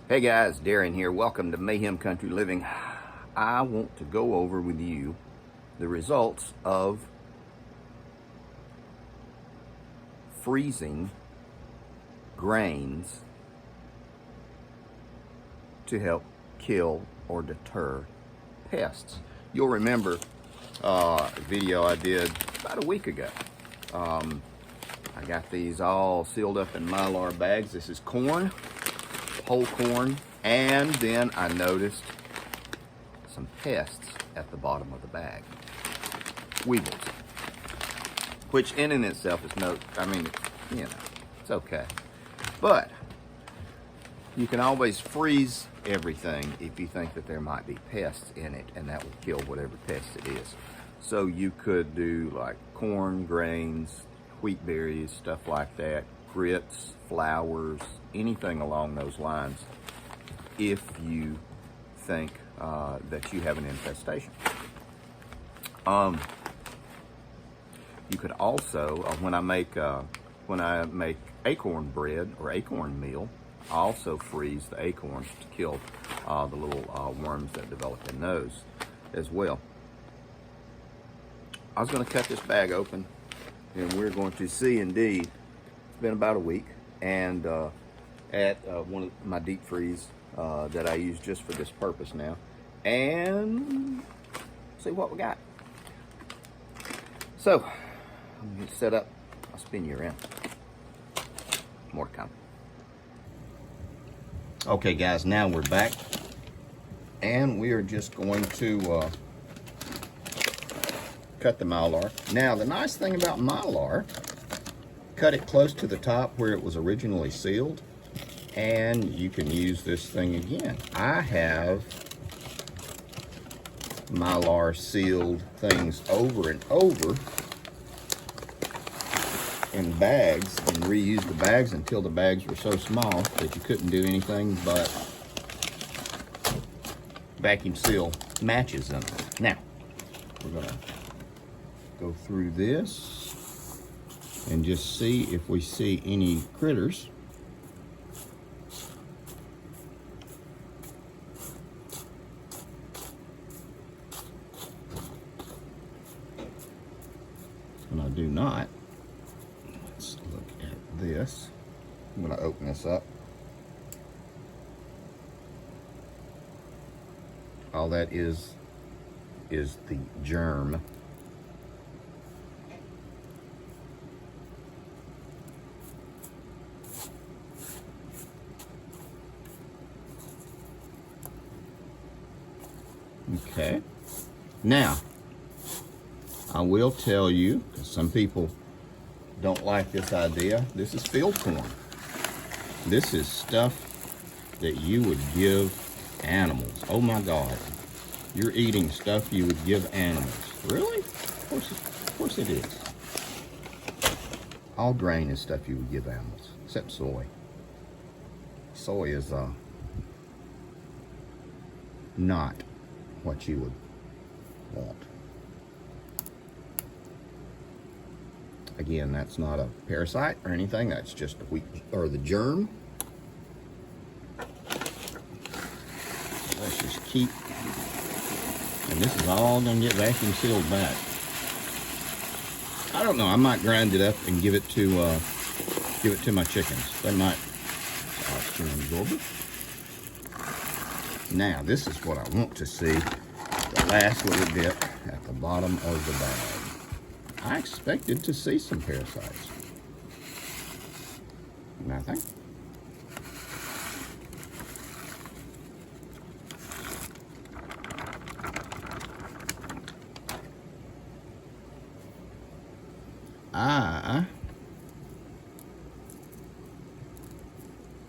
Hey guys, Darren here. Welcome to Mayhem Country Living. I want to go over with you the results of freezing grains to help kill or deter pests. You'll remember a video I did about a week ago. I got these all sealed up in Mylar bags. This is corn, whole corn, and then I noticed some pests at the bottom of the bag. Weevils, which in and itself is it's okay. But you can always freeze everything if you think that there might be pests in it, and that will kill whatever pest it is. So you could do like corn, grains, wheat berries, stuff like that, grits, flours, anything along those lines, if you think that you have an infestation. You could also, when I make acorn bread or acorn meal, I also freeze the acorns to kill the little worms that develop in those as well. I was going to cut this bag open, and we're going to see indeed. It's been about a week, and at one of my deep freeze that I use just for this purpose now, and see what we got. So I'm going to set up. I'll spin you around. More to come. Okay guys, now we're back, and we are just going to cut the Mylar. Now the nice thing about Mylar, cut it close to the top where it was originally sealed, and you can use this thing again. I have Mylar sealed things over and over in bags, and reused the bags until the bags were so small that you couldn't do anything but vacuum seal matches in them. Now we're gonna go through this and just see if we see any critters. And I do not. Let's look at this. I'm going to open this up. All that is the germ. Okay. Now, I will tell you, because some people don't like this idea, this is field corn. This is stuff that you would give animals. Oh my God. You're eating stuff you would give animals. Really? Of course it is. All grain is stuff you would give animals, except soy. Soy is not what you would want. Again, that's not a parasite or anything. That's just the wheat or the germ. Let's just keep, and this is all gonna get vacuum sealed back. I don't know. I might grind it up and give it to my chickens. They might absorb it. Now, this is what I want to see. The last little bit at the bottom of the bag. I expected to see some parasites. Nothing. I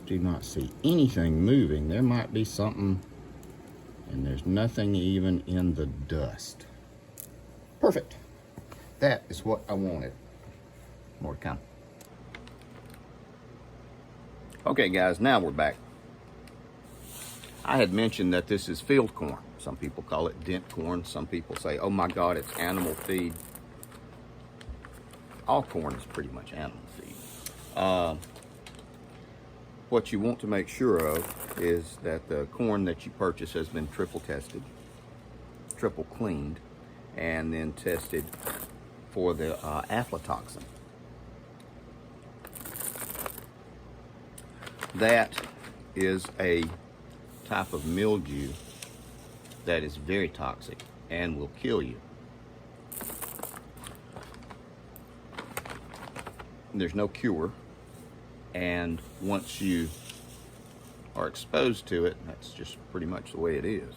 do not see anything moving. There might be something, and there's nothing even in the dust. Perfect. That is what I wanted. More to come. Okay guys, now we're back. I had mentioned that this is field corn. Some people call it dent corn. Some people say, oh my God, it's animal feed. All corn is pretty much animal feed. What you want to make sure of is that the corn that you purchase has been triple tested, triple cleaned, and then tested for the aflatoxin. That is a type of mildew that is very toxic and will kill you. There's no cure, and once you are exposed to it, that's just pretty much the way it is.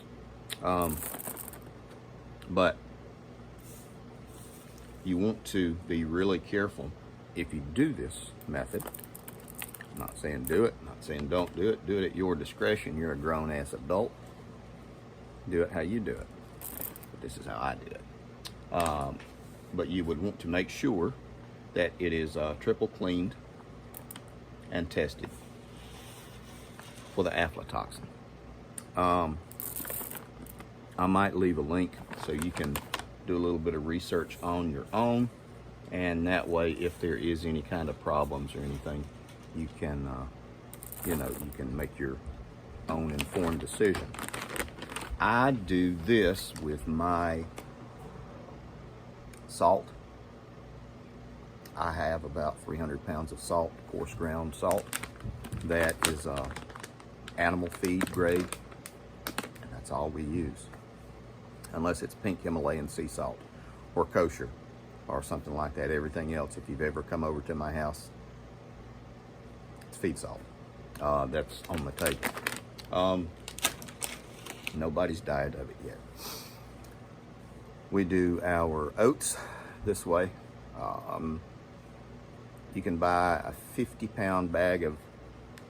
But you want to be really careful if you do this method. I'm not saying do it, I'm not saying don't do it. Do it at your discretion. You're a grown-ass adult. Do it how you do it. But this is how I do it. But you would want to make sure that it is triple cleaned and tested for the aflatoxin. I might leave a link so you can do a little bit of research on your own, and that way if there is any kind of problems or anything, you can you can make your own informed decision. I do this with my salt. I have about 300 pounds of salt, coarse ground salt, that is animal feed grade, and that's all we use, unless it's pink Himalayan sea salt or kosher or something like that. Everything else, if you've ever come over to my house, it's feed salt. That's on the table. Nobody's died of it yet. We do our oats this way. You can buy a 50-pound bag of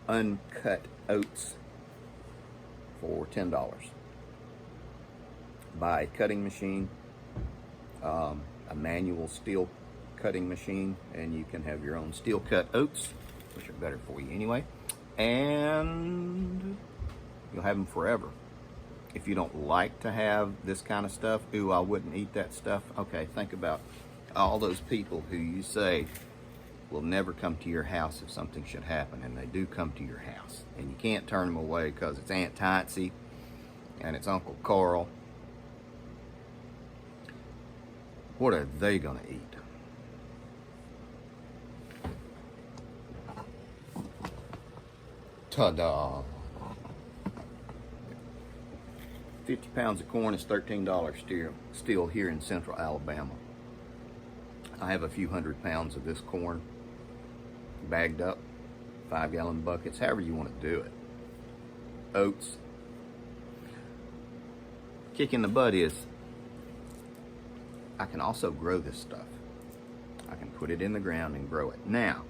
uncut oats for $10. Buy a cutting machine, a manual steel cutting machine, and you can have your own steel cut oats, which are better for you anyway, and you'll have them forever. If you don't like to have this kind of stuff, ooh, I wouldn't eat that stuff. Okay, think about all those people who you say will never come to your house if something should happen, and they do come to your house, and you can't turn them away because it's Aunt Titsy and it's Uncle Carl. What are they gonna eat? Ta-da! 50 pounds of corn is $13 still here in central Alabama. I have a few hundred pounds of this corn bagged up, 5-gallon buckets, however you want to do it. Oats. Kick in the butt is I can also grow this stuff. I can put it in the ground and grow it. Now,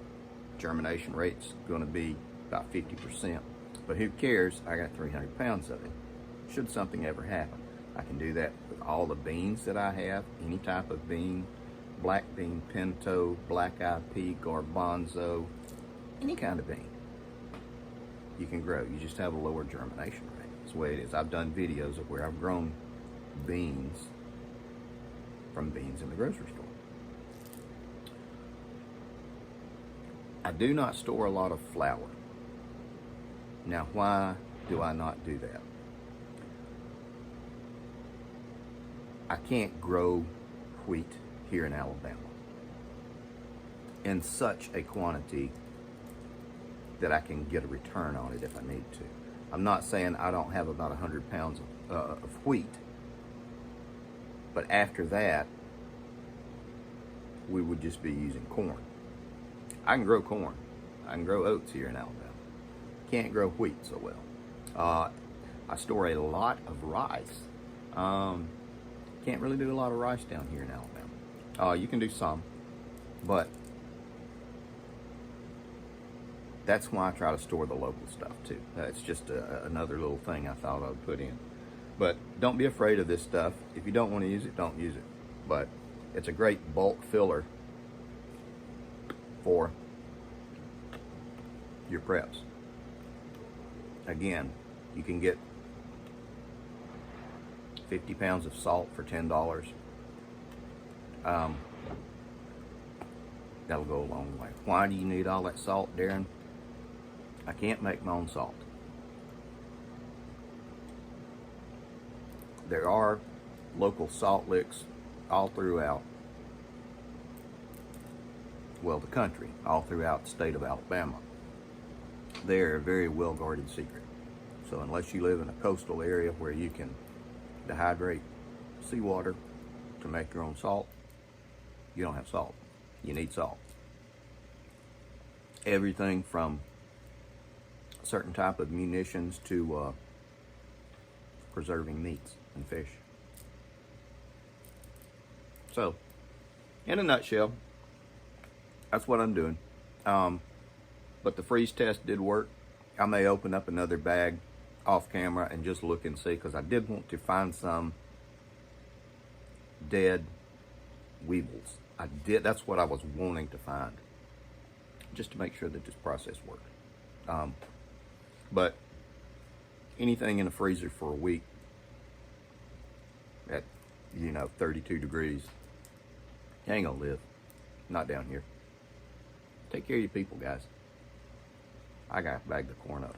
germination rate's going to be about 50%, but who cares? I got 300 pounds of it. Should something ever happen, I can do that with all the beans that I have, any type of bean, black bean, pinto, black-eyed pea, garbanzo, any kind of bean you can grow. You just have a lower germination rate. That's the way it is. I've done videos of where I've grown beans from beans in the grocery store. I do not store a lot of flour. Now, why do I not do that? I can't grow wheat here in Alabama in such a quantity that I can get a return on it if I need to. I'm not saying I don't have about 100 pounds of wheat, but after that, we would just be using corn. I can grow corn. I can grow oats here in Alabama. Can't grow wheat so well. I store a lot of rice. Can't really do a lot of rice down here in Alabama. You can do some, but that's why I try to store the local stuff too. It's just another little thing I thought I would put in. But don't be afraid of this stuff. If you don't want to use it, don't use it. But it's a great bulk filler for your preps. Again, you can get 50 pounds of salt for $10. That'll go a long way. Why do you need all that salt, Darren? I can't make my own salt. There are local salt licks all throughout, well, the country, all throughout the state of Alabama. They're a very well guarded secret. So unless you live in a coastal area where you can dehydrate seawater to make your own salt, you don't have salt. You need salt. Everything from a certain type of munitions to preserving meats and fish. So, in a nutshell, that's what I'm doing. But the freeze test did work. I may open up another bag off camera and just look and see, because I did want to find some dead weevils. That's what I was wanting to find, just to make sure that this process worked. But anything in the freezer for a week at 32 degrees, you ain't gonna live. Not down here. Take care of your people, guys. I gotta bag the corn up.